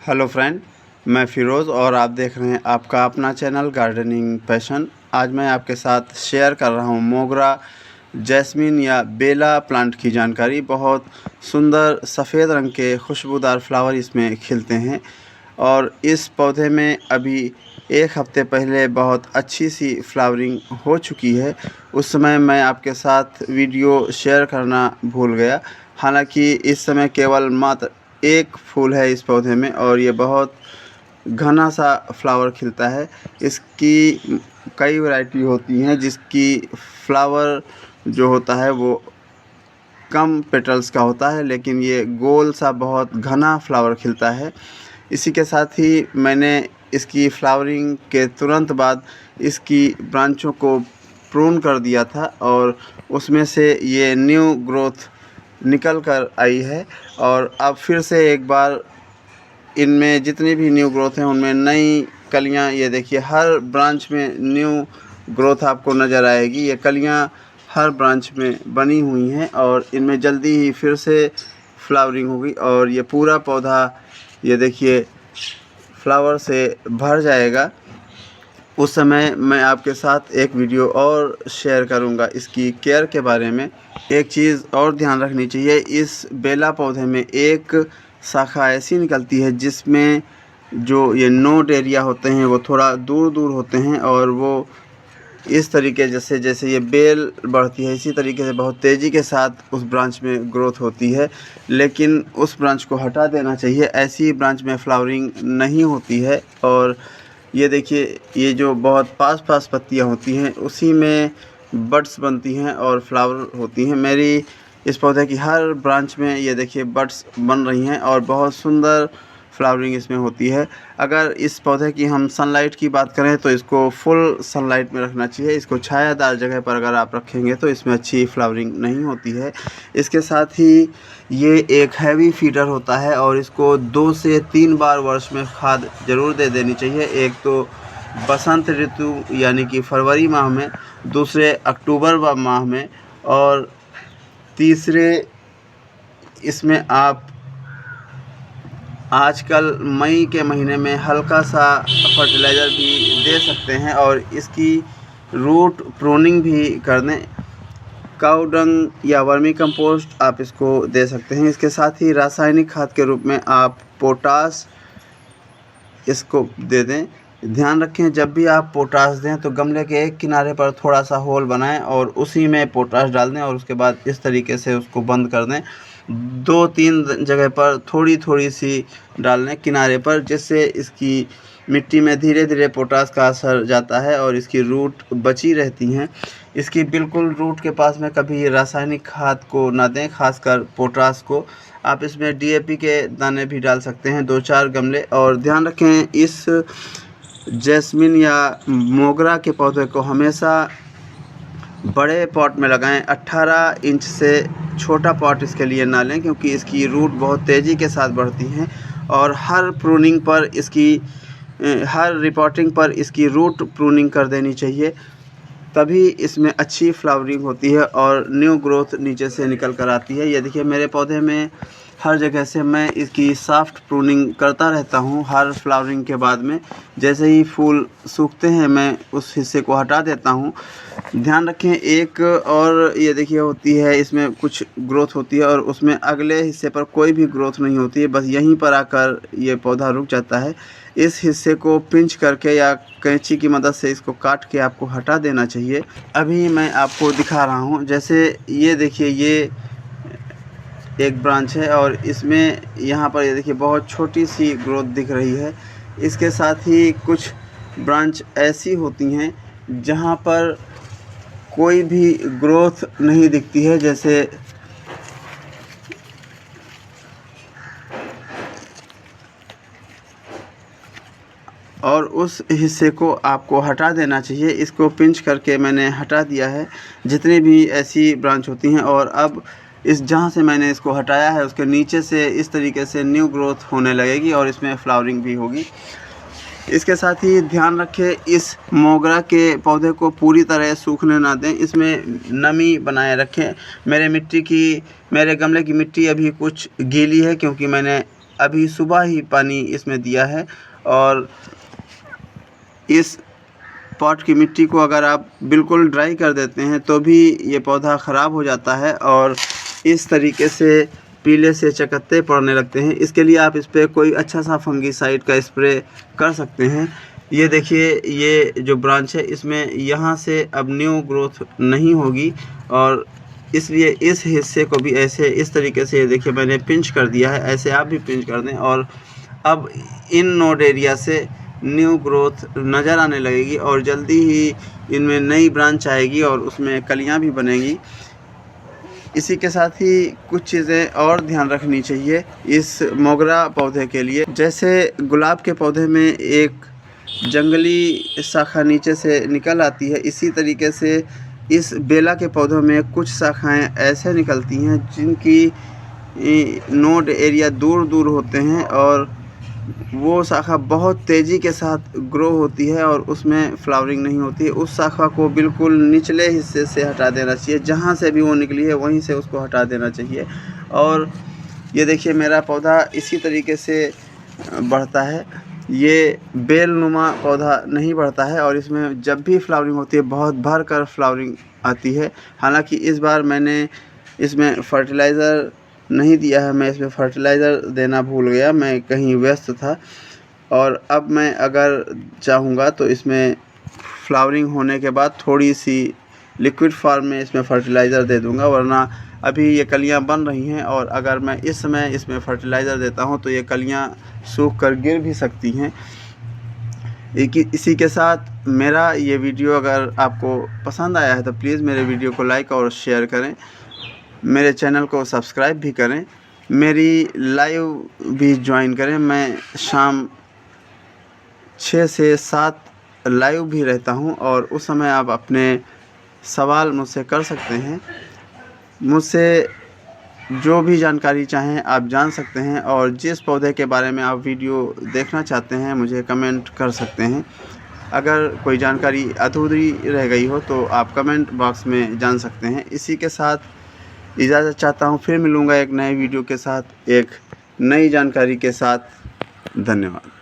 Hello friend, मैं फ़िरोज़ और आप देख रहे हैं आपका अपना चैनल गार्डनिंग पैशन। आज मैं आपके साथ शेयर कर रहा हूं मोगरा, जैस्मिन या बेला प्लांट की जानकारी। बहुत सुंदर सफ़ेद रंग के खुशबूदार फ्लावर इसमें खिलते हैं और इस पौधे में अभी एक हफ़्ते पहले बहुत अच्छी सी फ्लावरिंग हो चुकी है। उस समय मैं आपके साथ वीडियो शेयर करना भूल गया। हालांकि इस समय केवल मात्र एक फूल है इस पौधे में और ये बहुत घना सा फ्लावर खिलता है। इसकी कई वैरायटी होती हैं जिसकी फ्लावर जो होता है वो कम पेटल्स का होता है, लेकिन ये गोल सा बहुत घना फ्लावर खिलता है। इसी के साथ ही मैंने इसकी फ्लावरिंग के तुरंत बाद इसकी ब्रांचों को प्रून कर दिया था और उसमें से ये न्यू ग्रोथ निकल कर आई है और अब फिर से एक बार इनमें जितनी भी न्यू ग्रोथ हैं उनमें नई कलियां, ये देखिए हर ब्रांच में न्यू ग्रोथ आपको नज़र आएगी। ये कलियां हर ब्रांच में बनी हुई हैं और इनमें जल्दी ही फिर से फ्लावरिंग होगी और ये पूरा पौधा ये देखिए फ्लावर से भर जाएगा। उस समय मैं आपके साथ एक वीडियो और शेयर करूंगा इसकी केयर के बारे में। एक चीज़ और ध्यान रखनी चाहिए, इस बेला पौधे में एक शाखा ऐसी निकलती है जिसमें जो ये नोड एरिया होते हैं वो थोड़ा दूर दूर होते हैं और वो इस तरीके जैसे जैसे ये बेल बढ़ती है इसी तरीके से बहुत तेज़ी के साथ उस ब्रांच में ग्रोथ होती है, लेकिन उस ब्रांच को हटा देना चाहिए। ऐसी ब्रांच में फ्लावरिंग नहीं होती है और ये देखिए ये जो बहुत पास पास पत्तियां होती हैं उसी में बड्स बनती हैं और फ्लावर होती हैं। मेरी इस पौधे की हर ब्रांच में ये देखिए बड्स बन रही हैं और बहुत सुंदर फ्लावरिंग इसमें होती है। अगर इस पौधे की हम सनलाइट की बात करें तो इसको फुल सनलाइट में रखना चाहिए। इसको छायादार जगह पर अगर आप रखेंगे तो इसमें अच्छी फ्लावरिंग नहीं होती है। इसके साथ ही ये एक हैवी फीडर होता है और इसको 2 से 3 बार वर्ष में खाद ज़रूर दे देनी चाहिए। एक तो बसंत ऋतु यानी कि फरवरी माह में, दूसरे अक्टूबर माह में और तीसरे इसमें आप आजकल मई के महीने में हल्का सा फर्टिलाइज़र भी दे सकते हैं और इसकी रूट प्रूनिंग भी कर दें। काऊ डंग या वर्मी कंपोस्ट आप इसको दे सकते हैं। इसके साथ ही रासायनिक खाद के रूप में आप पोटास इसको दे दें। ध्यान रखें जब भी आप पोटास दें तो गमले के एक किनारे पर थोड़ा सा होल बनाएं और उसी में पोटास डाल दें और उसके बाद इस तरीके से उसको बंद कर दें। 2-3 जगह पर थोड़ी थोड़ी सी डाल लें किनारे पर, जिससे इसकी मिट्टी में धीरे धीरे पोटास का असर जाता है और इसकी रूट बची रहती हैं। इसकी बिल्कुल रूट के पास में कभी रासायनिक खाद को ना दें, खासकर पोटास को। आप इसमें डीएपी के दाने भी डाल सकते हैं 2-4 गमले। और ध्यान रखें इस जैस्मिन या मोगरा के पौधे को हमेशा बड़े पॉट में लगाएं। 18 इंच से छोटा पॉट इसके लिए ना लें क्योंकि इसकी रूट बहुत तेज़ी के साथ बढ़ती हैं और हर प्रूनिंग पर इसकी हर रिपोर्टिंग पर इसकी रूट प्रूनिंग कर देनी चाहिए, तभी इसमें अच्छी फ्लावरिंग होती है और न्यू ग्रोथ नीचे से निकल कर आती है। ये देखिए मेरे पौधे में हर जगह से मैं इसकी सॉफ्ट प्रूनिंग करता रहता हूँ हर फ्लावरिंग के बाद में। जैसे ही फूल सूखते हैं मैं उस हिस्से को हटा देता हूँ। ध्यान रखें एक और ये देखिए होती है, इसमें कुछ ग्रोथ होती है और उसमें अगले हिस्से पर कोई भी ग्रोथ नहीं होती है, बस यहीं पर आकर ये पौधा रुक जाता है। इस हिस्से को पिंच करके या कैंची की मदद से इसको काट के आपको हटा देना चाहिए। अभी मैं आपको दिखा रहा हूँ, जैसे ये देखिए ये एक ब्रांच है और इसमें यहाँ पर ये देखिए बहुत छोटी सी ग्रोथ दिख रही है। इसके साथ ही कुछ ब्रांच ऐसी होती हैं जहाँ पर कोई भी ग्रोथ नहीं दिखती है, जैसे और उस हिस्से को आपको हटा देना चाहिए। इसको पिंच करके मैंने हटा दिया है जितनी भी ऐसी ब्रांच होती हैं और अब इस जहाँ से मैंने इसको हटाया है उसके नीचे से इस तरीके से न्यू ग्रोथ होने लगेगी और इसमें फ्लावरिंग भी होगी। इसके साथ ही ध्यान रखें इस मोगरा के पौधे को पूरी तरह सूखने ना दें, इसमें नमी बनाए रखें। मेरे गमले की मिट्टी अभी कुछ गीली है क्योंकि मैंने अभी सुबह ही पानी इसमें दिया है। और इस पॉट की मिट्टी को अगर आप बिल्कुल ड्राई कर देते हैं तो भी ये पौधा ख़राब हो जाता है और इस तरीके से पीले से चकत्ते पड़ने लगते हैं। इसके लिए आप इस पर कोई अच्छा सा फंगीसाइड का स्प्रे कर सकते हैं। ये देखिए, ये जो ब्रांच है इसमें यहाँ से अब न्यू ग्रोथ नहीं होगी और इसलिए इस हिस्से को भी ऐसे इस तरीके से देखिए मैंने पिंच कर दिया है। ऐसे आप भी पिंच कर दें और अब इन नोड एरिया से न्यू ग्रोथ नज़र आने लगेगी और जल्दी ही इनमें नई ब्रांच आएगी और उसमें कलियां भी बनेंगी। इसी के साथ ही कुछ चीज़ें और ध्यान रखनी चाहिए इस मोगरा पौधे के लिए। जैसे गुलाब के पौधे में एक जंगली शाखा नीचे से निकल आती है, इसी तरीके से इस बेला के पौधों में कुछ शाखाएं ऐसे निकलती हैं जिनकी नोड एरिया दूर दूर होते हैं और वो शाखा बहुत तेज़ी के साथ ग्रो होती है और उसमें फ्लावरिंग नहीं होती है। उस शाखा को बिल्कुल निचले हिस्से से हटा देना चाहिए, जहाँ से भी वो निकली है वहीं से उसको हटा देना चाहिए। और ये देखिए मेरा पौधा इसी तरीके से बढ़ता है। ये बेलनुमा पौधा नहीं बढ़ता है और इसमें जब भी फ्लावरिंग होती है बहुत भर कर फ्लावरिंग आती है। हालांकि इस बार मैंने इसमें फर्टिलाइज़र नहीं दिया है, मैं इसमें फर्टिलाइज़र देना भूल गया, मैं कहीं व्यस्त था। और अब मैं अगर चाहूँगा तो इसमें फ्लावरिंग होने के बाद थोड़ी सी लिक्विड फॉर्म में इसमें फर्टिलाइज़र दे दूँगा, वरना अभी ये कलियाँ बन रही हैं और अगर मैं इस समय इसमें फर्टिलाइज़र देता हूँ तो ये कलियाँ सूख कर गिर भी सकती हैं। इसी के साथ मेरा ये वीडियो अगर आपको पसंद आया है तो प्लीज़ मेरे वीडियो को लाइक और शेयर करें, मेरे चैनल को सब्सक्राइब भी करें, मेरी लाइव भी ज्वाइन करें। मैं शाम 6 से 7 लाइव भी रहता हूं और उस समय आप अपने सवाल मुझसे कर सकते हैं। मुझसे जो भी जानकारी चाहें आप जान सकते हैं और जिस पौधे के बारे में आप वीडियो देखना चाहते हैं मुझे कमेंट कर सकते हैं। अगर कोई जानकारी अधूरी रह गई हो तो आप कमेंट बॉक्स में जान सकते हैं। इसी के साथ इजाज़त चाहता हूँ, फिर मिलूँगा एक नए वीडियो के साथ, एक नई जानकारी के साथ। धन्यवाद।